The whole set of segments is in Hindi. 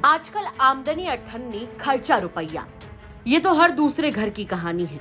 आजकल आमदनी अठन्नी खर्चा रुपया, ये तो हर दूसरे घर की कहानी है।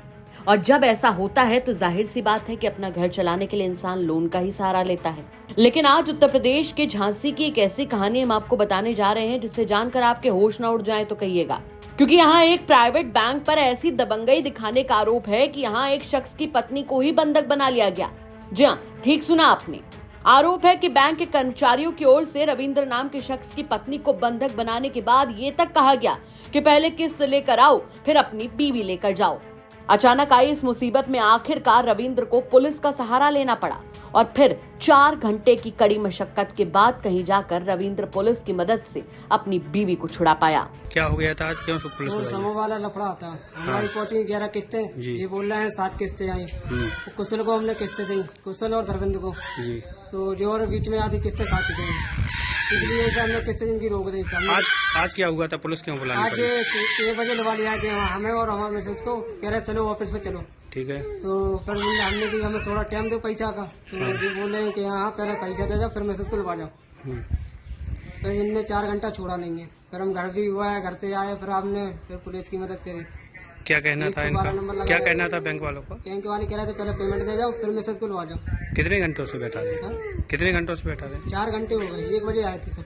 और जब ऐसा होता है तो जाहिर सी बात है कि अपना घर चलाने के लिए इंसान लोन का ही सहारा लेता है। लेकिन आज उत्तर प्रदेश के झांसी की एक ऐसी कहानी हम आपको बताने जा रहे हैं जिससे जानकर आपके होश न उड़ जाए तो कहिएगा, क्योंकि यहाँ एक प्राइवेट बैंक पर ऐसी दबंगई दिखाने का आरोप है कि यहाँ एक शख्स की पत्नी को ही बंधक बना लिया गया। जी हाँ, ठीक सुना आपने। आरोप है कि बैंक के कर्मचारियों की ओर से रविंद्र नाम के शख्स की पत्नी को बंधक बनाने के बाद ये तक कहा गया कि पहले किस्त लेकर आओ, फिर अपनी बीवी लेकर जाओ। अचानक आई इस मुसीबत में आखिरकार रविंद्र को पुलिस का सहारा लेना पड़ा और फिर 4 घंटे की कड़ी मशक्कत के बाद कहीं जाकर रविंद्र पुलिस की मदद से अपनी बीवी को छुड़ा पाया। क्या हो गया था आज, क्यों पुलिस वो समूह वाला लफड़ा था। हमारी पहुंची 11 किस्तें, ये बोल रहे हैं 7 किस्तें आई। कुशल को हमने किस्तें दी, कुशल और धर्मेंद्र को जी। तो जो और बीच में आधी किस्तें खा चुके हैं, इसलिए हमने किस्तें इनकी रोक दी। आज क्या हुआ था, पुलिस क्यों बुलानी आज पड़ी? 6 बजे लगा लिया कि हमें और हमारे मैसेज को कह रहे चलो ऑफिस में चलो। ठीक है। तो फिर हमने भी हमें थोड़ा टाइम दो पैसा का, तो ये बोले कि हाँ पहले पैसा दे जाओ फिर मैसेज को लगा जाओ। फिर इनने 4 घंटा छोड़ा नहीं है। फिर हम घर भी हुआ है, घर से आए, फिर आपने फिर पुलिस की मदद करी। क्या कहना था इनका, क्या कहना था बैंक वालों का? बैंक वाले कह रहे थे पहले पेमेंट दे जाओ फिर मैसेज को लगा जाओ। कितने घंटों से बैठा थे? कितने घंटों से बैठा थे? 4 घंटे हो गए, 1 बजे आए थे सब,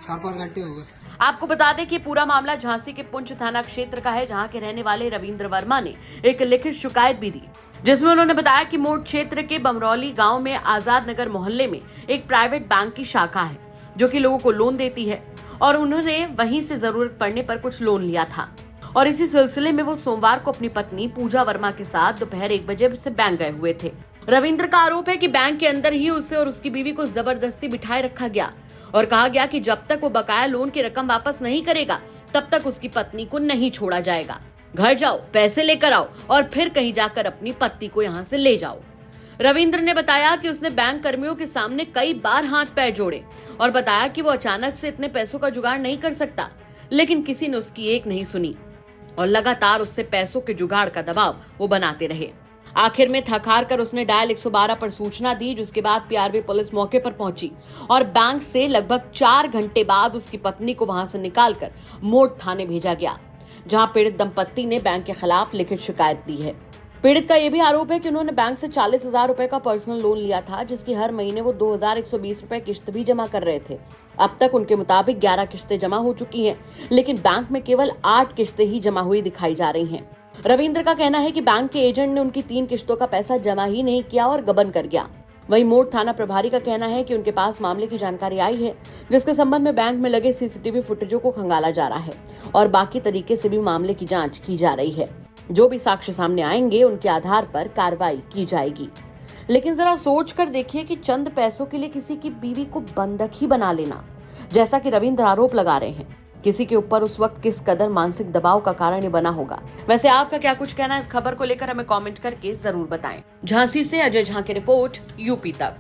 4-5 घंटे हो गए। आपको बता दें कि पूरा मामला झांसी के पुंछ थाना क्षेत्र का है, जहां के रहने वाले रविंद्र वर्मा ने एक लिखित शिकायत भी दी, जिसमें उन्होंने बताया कि मोड़ क्षेत्र के बमरौली गांव में आजाद नगर मोहल्ले में एक प्राइवेट बैंक की शाखा है जो कि लोगों को लोन देती है और उन्होंने वहीं से जरूरत पड़ने पर कुछ लोन लिया था। और इसी सिलसिले में वो सोमवार को अपनी पत्नी पूजा वर्मा के साथ दोपहर 1 बजे से बैंक गए हुए थे। रविंद्र का आरोप है कि बैंक के अंदर ही उसे और उसकी बीवी को जबरदस्ती बिठाए रखा गया और कहा गया कि जब तक वो बकाया लोन की रकम वापस नहीं करेगा तब तक उसकी पत्नी को नहीं छोड़ा जाएगा। घर जाओ, पैसे लेकर आओ और फिर कहीं जाकर अपनी पत्नी को यहाँ से ले जाओ। रविंद्र ने बताया कि उसने बैंक कर्मियों के सामने कई बार हाथ पैर जोड़े और बताया कि वो अचानक से इतने पैसों का जुगाड़ नहीं कर सकता, लेकिन किसी ने उसकी एक नहीं सुनी और लगातार उससे पैसों के जुगाड़ का दबाव वो बनाते रहे। आखिर में थक हार कर उसने डायल 112 पर सूचना दी, जिसके बाद पीआरवी पुलिस मौके पर पहुंची और बैंक से लगभग 4 घंटे बाद उसकी पत्नी को वहां से निकालकर मोड़ थाने भेजा गया, जहां पीड़ित दंपत्ति ने बैंक के खिलाफ लिखित शिकायत दी है। पीड़ित का यह भी आरोप है कि उन्होंने बैंक से 40,000 रुपए का पर्सनल लोन लिया था, जिसकी हर महीने वो 2,120 रुपए किश्त भी जमा कर रहे थे। अब तक उनके मुताबिक 11 किश्तें जमा हो चुकी हैं, लेकिन बैंक में केवल 8 किश्तें ही जमा हुई दिखाई जा रही हैं। रविंद्र का कहना है कि बैंक के एजेंट ने उनकी 3 किश्तों का पैसा जमा ही नहीं किया और गबन कर गया। वहीं मोड़ थाना प्रभारी का कहना है कि उनके पास मामले की जानकारी आई है, जिसके संबंध में बैंक में लगे सीसीटीवी फुटेजों को खंगाला जा रहा है और बाकी तरीके से भी मामले की जांच की जा रही है। जो भी साक्ष्य सामने आएंगे उनके आधार पर कार्रवाई की जाएगी। लेकिन जरा सोच कर देखिए कि चंद पैसों के लिए किसी की बीवी को बंधक ही बना लेना, जैसा कि रविंद्र आरोप लगा रहे हैं, किसी के ऊपर उस वक्त किस कदर मानसिक दबाव का कारण ये बना होगा। वैसे आपका क्या कुछ कहना है इस खबर को लेकर हमें कमेंट करके जरूर बताएं। झांसी से अजय झा की रिपोर्ट, यूपी तक।